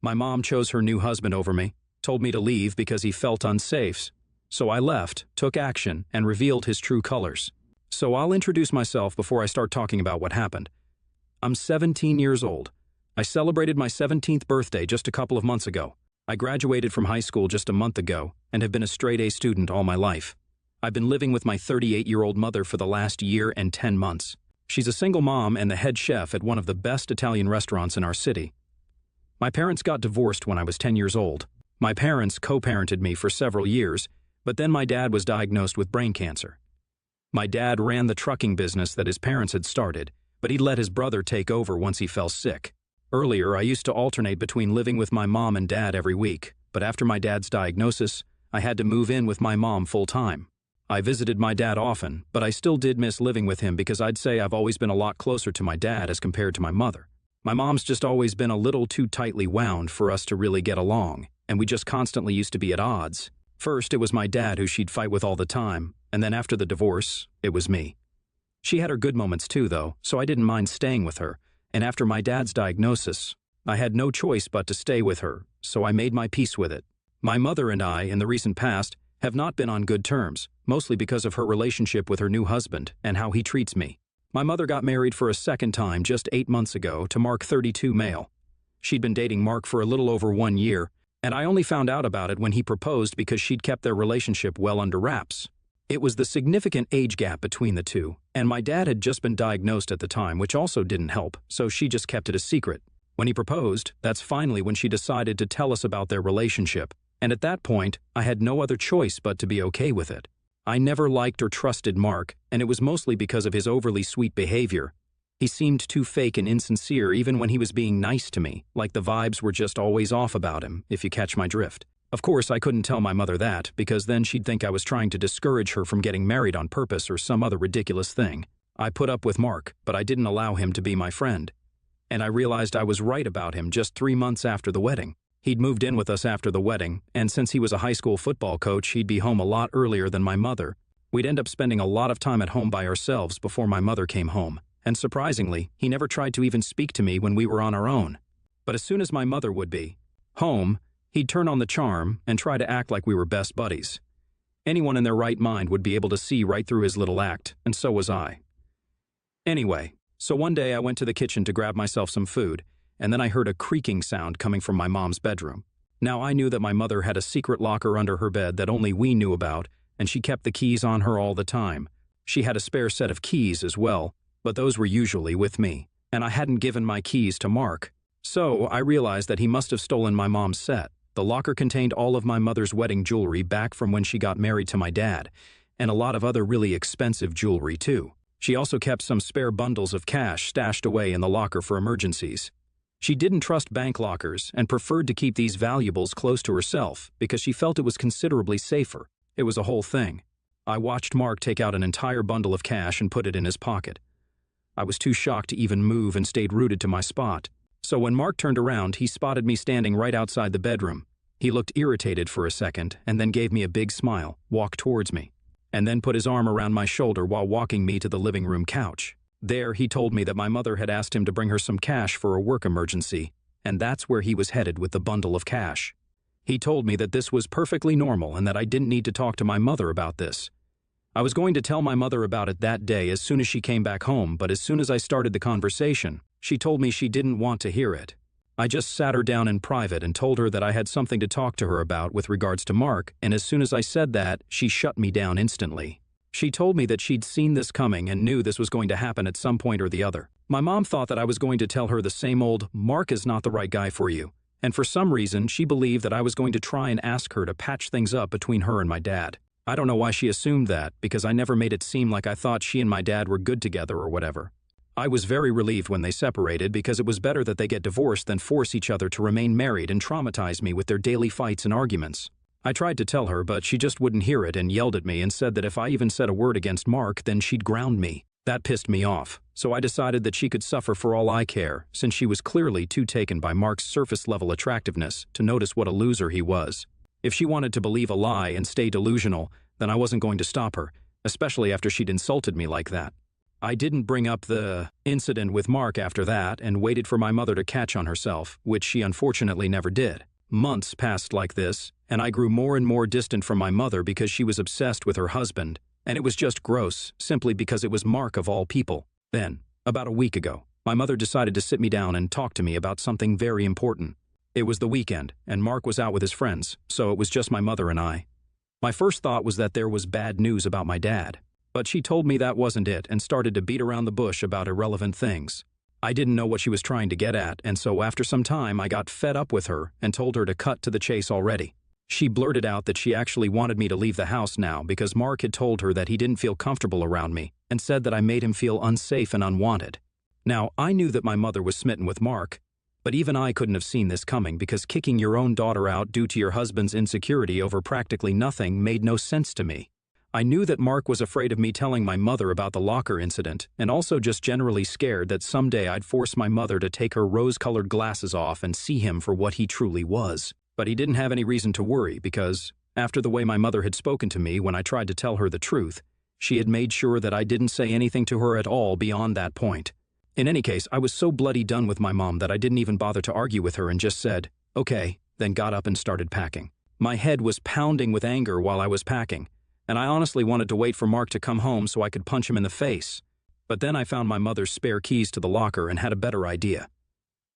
My mom chose her new husband over me, told me to leave because he felt unsafe. So I left, took action, and revealed his true colors. So I'll introduce myself before I start talking about what happened. I'm 17 years old. I celebrated my 17th birthday just a couple of months ago. I graduated from high school just a month ago and have been a straight-A student all my life. I've been living with my 38-year-old mother for the last year and 10 months. She's a single mom and the head chef at one of the best Italian restaurants in our city. My parents got divorced when I was 10 years old. My parents co-parented me for several years, but then my dad was diagnosed with brain cancer. My dad ran the trucking business that his parents had started, but he let his brother take over once he fell sick. Earlier, I used to alternate between living with my mom and dad every week, but after my dad's diagnosis, I had to move in with my mom full-time. I visited my dad often, but I still did miss living with him because I'd say I've always been a lot closer to my dad as compared to my mother. My mom's just always been a little too tightly wound for us to really get along, and we just constantly used to be at odds. First, it was my dad who she'd fight with all the time, and then after the divorce, it was me. She had her good moments too, though, so I didn't mind staying with her, and after my dad's diagnosis, I had no choice but to stay with her, so I made my peace with it. My mother and I, in the recent past, have not been on good terms, mostly because of her relationship with her new husband and how he treats me. My mother got married for a second time just 8 months ago to Mark, 32 male. She'd been dating Mark for a little over 1 year, and I only found out about it when he proposed because she'd kept their relationship well under wraps. It was the significant age gap between the two, and my dad had just been diagnosed at the time, which also didn't help, so she just kept it a secret. When he proposed, that's finally when she decided to tell us about their relationship, and at that point, I had no other choice but to be okay with it. I never liked or trusted Mark, and it was mostly because of his overly sweet behavior. He seemed too fake and insincere even when he was being nice to me, like the vibes were just always off about him, if you catch my drift. Of course, I couldn't tell my mother that, because then she'd think I was trying to discourage her from getting married on purpose or some other ridiculous thing. I put up with Mark, but I didn't allow him to be my friend. And I realized I was right about him just 3 months after the wedding. He'd moved in with us after the wedding, and since he was a high school football coach, he'd be home a lot earlier than my mother. We'd end up spending a lot of time at home by ourselves before my mother came home. And surprisingly, he never tried to even speak to me when we were on our own. But as soon as my mother would be home, he'd turn on the charm and try to act like we were best buddies. Anyone in their right mind would be able to see right through his little act, and so was I. Anyway, so one day I went to the kitchen to grab myself some food, and then I heard a creaking sound coming from my mom's bedroom. Now I knew that my mother had a secret locker under her bed that only we knew about, and she kept the keys on her all the time. She had a spare set of keys as well, but those were usually with me, and I hadn't given my keys to Mark. So I realized that he must have stolen my mom's set. The locker contained all of my mother's wedding jewelry back from when she got married to my dad, and a lot of other really expensive jewelry too. She also kept some spare bundles of cash stashed away in the locker for emergencies. She didn't trust bank lockers and preferred to keep these valuables close to herself because she felt it was considerably safer. It was a whole thing. I watched Mark take out an entire bundle of cash and put it in his pocket. I was too shocked to even move and stayed rooted to my spot. So when Mark turned around, he spotted me standing right outside the bedroom. He looked irritated for a second and then gave me a big smile, walked towards me, and then put his arm around my shoulder while walking me to the living room couch. There, he told me that my mother had asked him to bring her some cash for a work emergency, and that's where he was headed with the bundle of cash. He told me that this was perfectly normal and that I didn't need to talk to my mother about this. I was going to tell my mother about it that day as soon as she came back home, but as soon as I started the conversation, she told me she didn't want to hear it. I just sat her down in private and told her that I had something to talk to her about with regards to Mark, and as soon as I said that, she shut me down instantly. She told me that she'd seen this coming and knew this was going to happen at some point or the other. My mom thought that I was going to tell her the same old, "Mark is not the right guy for you," and for some reason, she believed that I was going to try and ask her to patch things up between her and my dad. I don't know why she assumed that, because I never made it seem like I thought she and my dad were good together or whatever. I was very relieved when they separated because it was better that they get divorced than force each other to remain married and traumatize me with their daily fights and arguments. I tried to tell her, but she just wouldn't hear it and yelled at me and said that if I even said a word against Mark, then she'd ground me. That pissed me off, so I decided that she could suffer for all I care, since she was clearly too taken by Mark's surface-level attractiveness to notice what a loser he was. If she wanted to believe a lie and stay delusional, then I wasn't going to stop her, especially after she'd insulted me like that. I didn't bring up the incident with Mark after that and waited for my mother to catch on herself, which she unfortunately never did. Months passed like this, and I grew more and more distant from my mother because she was obsessed with her husband, and it was just gross, simply because it was Mark of all people. Then, about a week ago, my mother decided to sit me down and talk to me about something very important. It was the weekend, and Mark was out with his friends, so it was just my mother and I. My first thought was that there was bad news about my dad, but she told me that wasn't it and started to beat around the bush about irrelevant things. I didn't know what she was trying to get at, and so after some time I got fed up with her and told her to cut to the chase already. She blurted out that she actually wanted me to leave the house now because Mark had told her that he didn't feel comfortable around me and said that I made him feel unsafe and unwanted. Now, I knew that my mother was smitten with Mark, but even I couldn't have seen this coming because kicking your own daughter out due to your husband's insecurity over practically nothing made no sense to me. I knew that Mark was afraid of me telling my mother about the locker incident and also just generally scared that someday I'd force my mother to take her rose-colored glasses off and see him for what he truly was. But he didn't have any reason to worry because, after the way my mother had spoken to me when I tried to tell her the truth, she had made sure that I didn't say anything to her at all beyond that point. In any case, I was so bloody done with my mom that I didn't even bother to argue with her and just said, "Okay," then got up and started packing. My head was pounding with anger while I was packing, and I honestly wanted to wait for Mark to come home so I could punch him in the face. But then I found my mother's spare keys to the locker and had a better idea.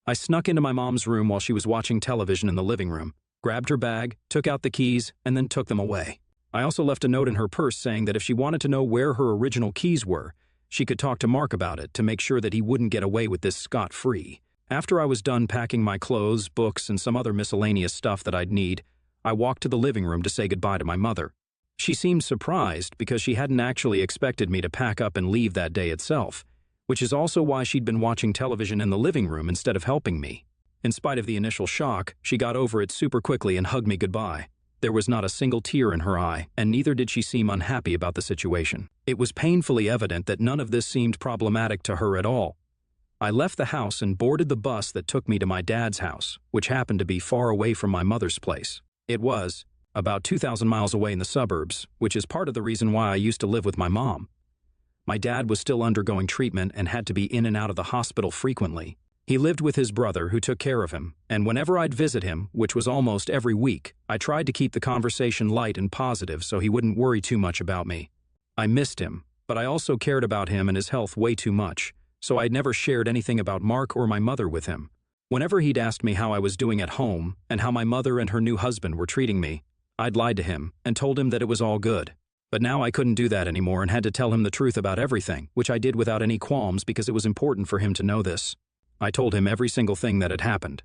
I snuck into my mom's room while she was watching television in the living room, grabbed her bag, took out the keys, and then took them away. I also left a note in her purse saying that if she wanted to know where her original keys were, she could talk to Mark about it to make sure that he wouldn't get away with this scot-free. After I was done packing my clothes, books, and some other miscellaneous stuff that I'd need, I walked to the living room to say goodbye to my mother. She seemed surprised because she hadn't actually expected me to pack up and leave that day itself, which is also why she'd been watching television in the living room instead of helping me. In spite of the initial shock, she got over it super quickly and hugged me goodbye. There was not a single tear in her eye, and neither did she seem unhappy about the situation. It was painfully evident that none of this seemed problematic to her at all. I left the house and boarded the bus that took me to my dad's house, which happened to be far away from my mother's place. It was about 2,000 miles away in the suburbs, which is part of the reason why I used to live with my mom. My dad was still undergoing treatment and had to be in and out of the hospital frequently. He lived with his brother who took care of him, and whenever I'd visit him, which was almost every week, I tried to keep the conversation light and positive so he wouldn't worry too much about me. I missed him, but I also cared about him and his health way too much, so I'd never shared anything about Mark or my mother with him. Whenever he'd asked me how I was doing at home and how my mother and her new husband were treating me, I'd lied to him and told him that it was all good. But now I couldn't do that anymore and had to tell him the truth about everything, which I did without any qualms because it was important for him to know this. I told him every single thing that had happened.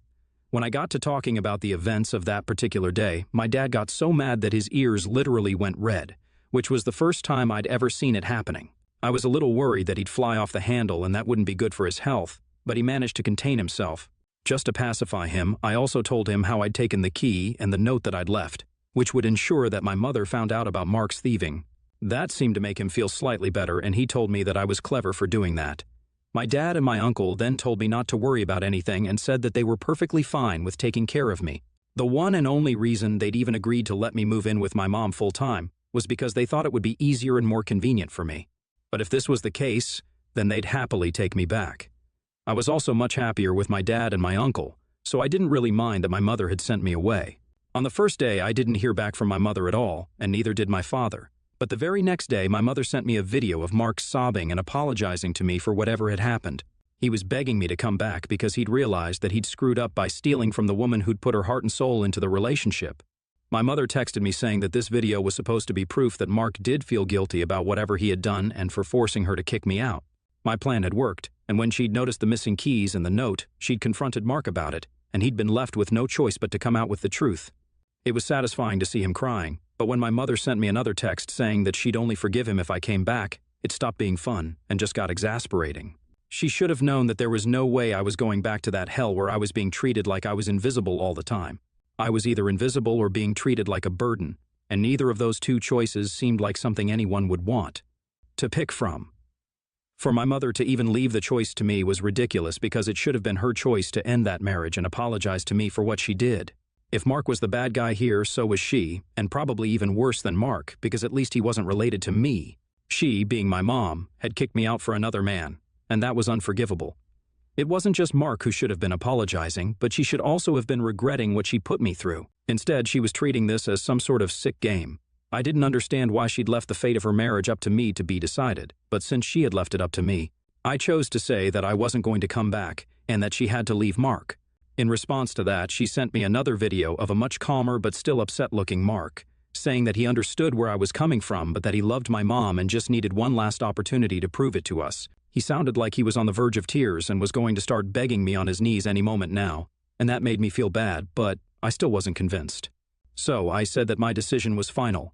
When I got to talking about the events of that particular day, my dad got so mad that his ears literally went red, which was the first time I'd ever seen it happening. I was a little worried that he'd fly off the handle and that wouldn't be good for his health, but he managed to contain himself. Just to pacify him, I also told him how I'd taken the key and the note that I'd left, which would ensure that my mother found out about Mark's thieving. That seemed to make him feel slightly better, and he told me that I was clever for doing that. My dad and my uncle then told me not to worry about anything and said that they were perfectly fine with taking care of me. The one and only reason they'd even agreed to let me move in with my mom full-time was because they thought it would be easier and more convenient for me. But if this was the case, then they'd happily take me back. I was also much happier with my dad and my uncle, so I didn't really mind that my mother had sent me away. On the first day, I didn't hear back from my mother at all, and neither did my father. But the very next day, my mother sent me a video of Mark sobbing and apologizing to me for whatever had happened. He was begging me to come back because he'd realized that he'd screwed up by stealing from the woman who'd put her heart and soul into the relationship. My mother texted me saying that this video was supposed to be proof that Mark did feel guilty about whatever he had done and for forcing her to kick me out. My plan had worked, and when she'd noticed the missing keys and the note, she'd confronted Mark about it, and he'd been left with no choice but to come out with the truth. It was satisfying to see him crying, but when my mother sent me another text saying that she'd only forgive him if I came back, it stopped being fun and just got exasperating. She should have known that there was no way I was going back to that hell where I was being treated like I was invisible all the time. I was either invisible or being treated like a burden, and neither of those two choices seemed like something anyone would want to pick from. For my mother to even leave the choice to me was ridiculous because it should have been her choice to end that marriage and apologize to me for what she did. If Mark was the bad guy here, so was she, and probably even worse than Mark because at least he wasn't related to me. She, being my mom, had kicked me out for another man, and that was unforgivable. It wasn't just Mark who should have been apologizing, but she should also have been regretting what she put me through. Instead, she was treating this as some sort of sick game. I didn't understand why she'd left the fate of her marriage up to me to be decided, but since she had left it up to me, I chose to say that I wasn't going to come back and that she had to leave Mark. In response to that, she sent me another video of a much calmer but still upset-looking Mark, saying that he understood where I was coming from but that he loved my mom and just needed one last opportunity to prove it to us. He sounded like he was on the verge of tears and was going to start begging me on his knees any moment now, and that made me feel bad, but I still wasn't convinced. So I said that my decision was final.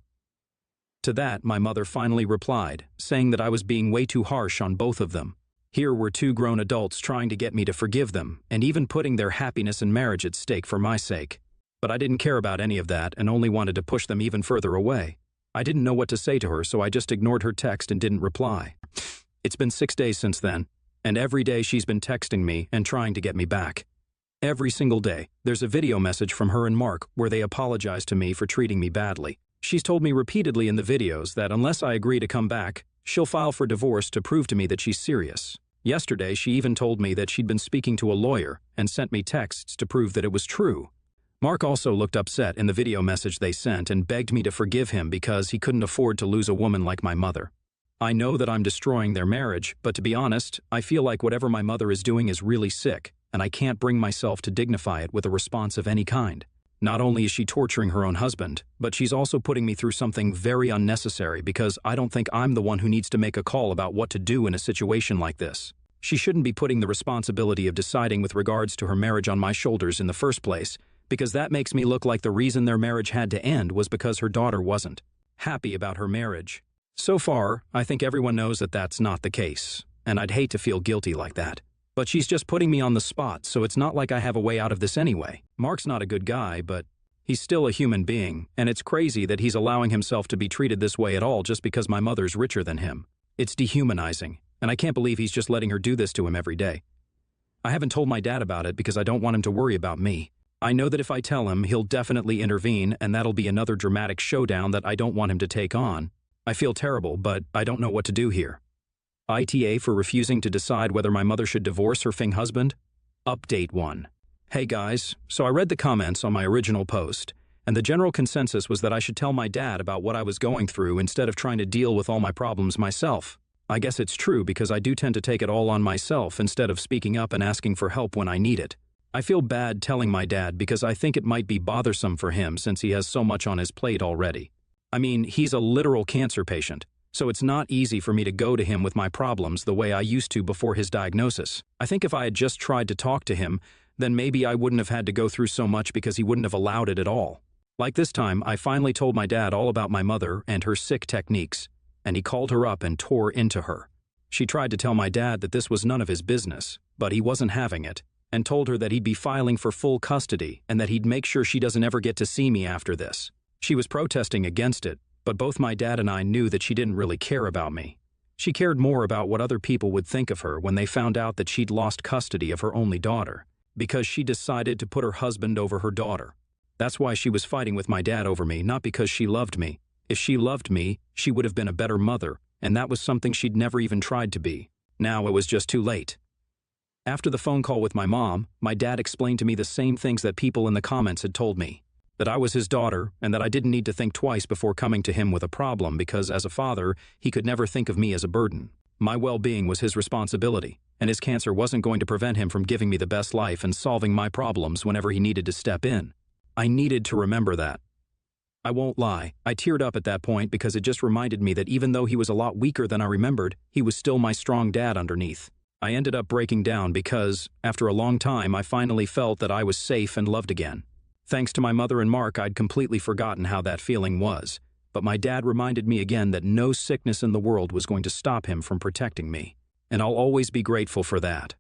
To that, my mother finally replied, saying that I was being way too harsh on both of them. Here were two grown adults trying to get me to forgive them, and even putting their happiness and marriage at stake for my sake. But I didn't care about any of that and only wanted to push them even further away. I didn't know what to say to her, so I just ignored her text and didn't reply. It's been 6 days since then, and every day she's been texting me and trying to get me back. Every single day, there's a video message from her and Mark where they apologize to me for treating me badly. She's told me repeatedly in the videos that unless I agree to come back, she'll file for divorce to prove to me that she's serious. Yesterday, she even told me that she'd been speaking to a lawyer and sent me texts to prove that it was true. Mark also looked upset in the video message they sent and begged me to forgive him because he couldn't afford to lose a woman like my mother. I know that I'm destroying their marriage, but to be honest, I feel like whatever my mother is doing is really sick, and I can't bring myself to dignify it with a response of any kind. Not only is she torturing her own husband, but she's also putting me through something very unnecessary because I don't think I'm the one who needs to make a call about what to do in a situation like this. She shouldn't be putting the responsibility of deciding with regards to her marriage on my shoulders in the first place, because that makes me look like the reason their marriage had to end was because her daughter wasn't happy about her marriage. So far, I think everyone knows that that's not the case, and I'd hate to feel guilty like that. But she's just putting me on the spot, so it's not like I have a way out of this anyway. Mark's not a good guy, but he's still a human being, and it's crazy that he's allowing himself to be treated this way at all just because my mother's richer than him. It's dehumanizing, and I can't believe he's just letting her do this to him every day. I haven't told my dad about it because I don't want him to worry about me. I know that if I tell him, he'll definitely intervene, and that'll be another dramatic showdown that I don't want him to take on. I feel terrible, but I don't know what to do here. ITA for refusing to decide whether my mother should divorce her Fing husband? Update 1. Hey guys, so I read the comments on my original post, and the general consensus was that I should tell my dad about what I was going through instead of trying to deal with all my problems myself. I guess it's true because I do tend to take it all on myself instead of speaking up and asking for help when I need it. I feel bad telling my dad because I think it might be bothersome for him since he has so much on his plate already. I mean, he's a literal cancer patient, so it's not easy for me to go to him with my problems the way I used to before his diagnosis. I think if I had just tried to talk to him, then maybe I wouldn't have had to go through so much because he wouldn't have allowed it at all. Like this time, I finally told my dad all about my mother and her sick techniques, and he called her up and tore into her. She tried to tell my dad that this was none of his business, but he wasn't having it, and told her that he'd be filing for full custody and that he'd make sure she doesn't ever get to see me after this. She was protesting against it, but both my dad and I knew that she didn't really care about me. She cared more about what other people would think of her when they found out that she'd lost custody of her only daughter, because she decided to put her husband over her daughter. That's why she was fighting with my dad over me, not because she loved me. If she loved me, she would have been a better mother, and that was something she'd never even tried to be. Now it was just too late. After the phone call with my mom, my dad explained to me the same things that people in the comments had told me. That I was his daughter, and that I didn't need to think twice before coming to him with a problem because, as a father, he could never think of me as a burden. My well-being was his responsibility, and his cancer wasn't going to prevent him from giving me the best life and solving my problems whenever he needed to step in. I needed to remember that. I won't lie, I teared up at that point because it just reminded me that even though he was a lot weaker than I remembered, he was still my strong dad underneath. I ended up breaking down because, after a long time, I finally felt that I was safe and loved again. Thanks to my mother and Mark, I'd completely forgotten how that feeling was, but my dad reminded me again that no sickness in the world was going to stop him from protecting me, and I'll always be grateful for that.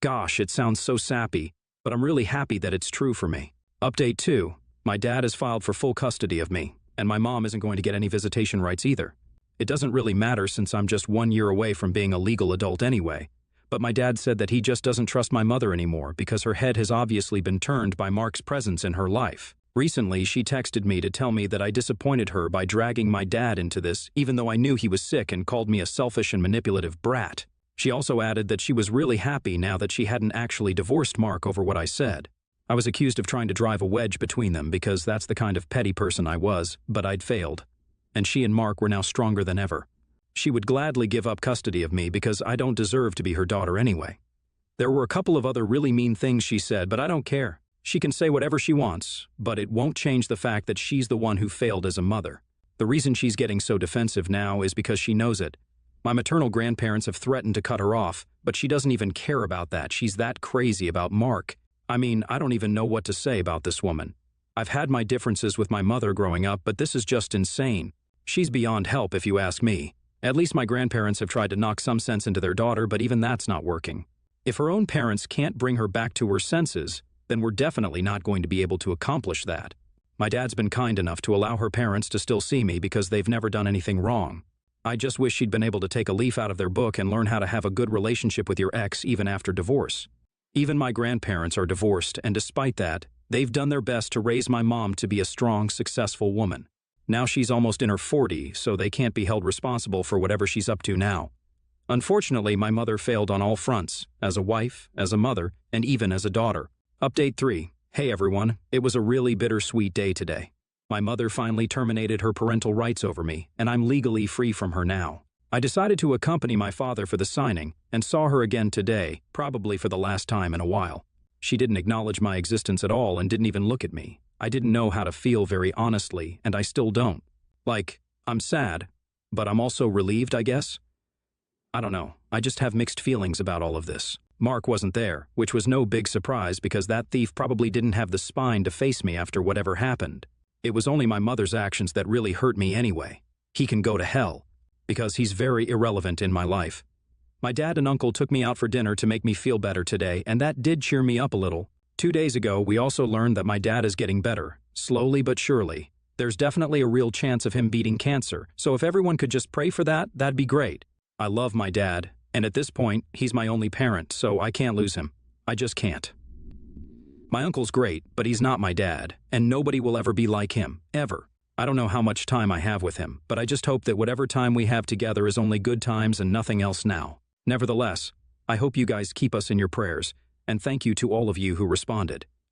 Gosh, it sounds so sappy, but I'm really happy that it's true for me. Update 2. My dad has filed for full custody of me, and my mom isn't going to get any visitation rights either. It doesn't really matter since I'm just 1 year away from being a legal adult anyway. But my dad said that he just doesn't trust my mother anymore because her head has obviously been turned by Mark's presence in her life. Recently, she texted me to tell me that I disappointed her by dragging my dad into this, even though I knew he was sick, and called me a selfish and manipulative brat. She also added that she was really happy now that she hadn't actually divorced Mark over what I said. I was accused of trying to drive a wedge between them because that's the kind of petty person I was, but I'd failed. And she and Mark were now stronger than ever. She would gladly give up custody of me because I don't deserve to be her daughter anyway. There were a couple of other really mean things she said, but I don't care. She can say whatever she wants, but it won't change the fact that she's the one who failed as a mother. The reason she's getting so defensive now is because she knows it. My maternal grandparents have threatened to cut her off, but she doesn't even care about that. She's that crazy about Mark. I mean, I don't even know what to say about this woman. I've had my differences with my mother growing up, but this is just insane. She's beyond help if you ask me. At least my grandparents have tried to knock some sense into their daughter, but even that's not working. If her own parents can't bring her back to her senses, then we're definitely not going to be able to accomplish that. My dad's been kind enough to allow her parents to still see me because they've never done anything wrong. I just wish she'd been able to take a leaf out of their book and learn how to have a good relationship with your ex even after divorce. Even my grandparents are divorced, and despite that, they've done their best to raise my mom to be a strong, successful woman. Now she's almost in her 40s, so they can't be held responsible for whatever she's up to now. Unfortunately, my mother failed on all fronts, as a wife, as a mother, and even as a daughter. Update 3. Hey everyone, it was a really bittersweet day today. My mother finally terminated her parental rights over me, and I'm legally free from her now. I decided to accompany my father for the signing, and saw her again today, probably for the last time in a while. She didn't acknowledge my existence at all and didn't even look at me. I didn't know how to feel very honestly, and I still don't. Like, I'm sad, but I'm also relieved, I guess? I don't know, I just have mixed feelings about all of this. Mark wasn't there, which was no big surprise because that thief probably didn't have the spine to face me after whatever happened. It was only my mother's actions that really hurt me anyway. He can go to hell, because he's very irrelevant in my life. My dad and uncle took me out for dinner to make me feel better today, and that did cheer me up a little. 2 days ago, we also learned that my dad is getting better, slowly but surely. There's definitely a real chance of him beating cancer, so if everyone could just pray for that, that'd be great. I love my dad, and at this point, he's my only parent, so I can't lose him. I just can't. My uncle's great, but he's not my dad, and nobody will ever be like him, ever. I don't know how much time I have with him, but I just hope that whatever time we have together is only good times and nothing else now. Nevertheless, I hope you guys keep us in your prayers, and thank you to all of you who responded.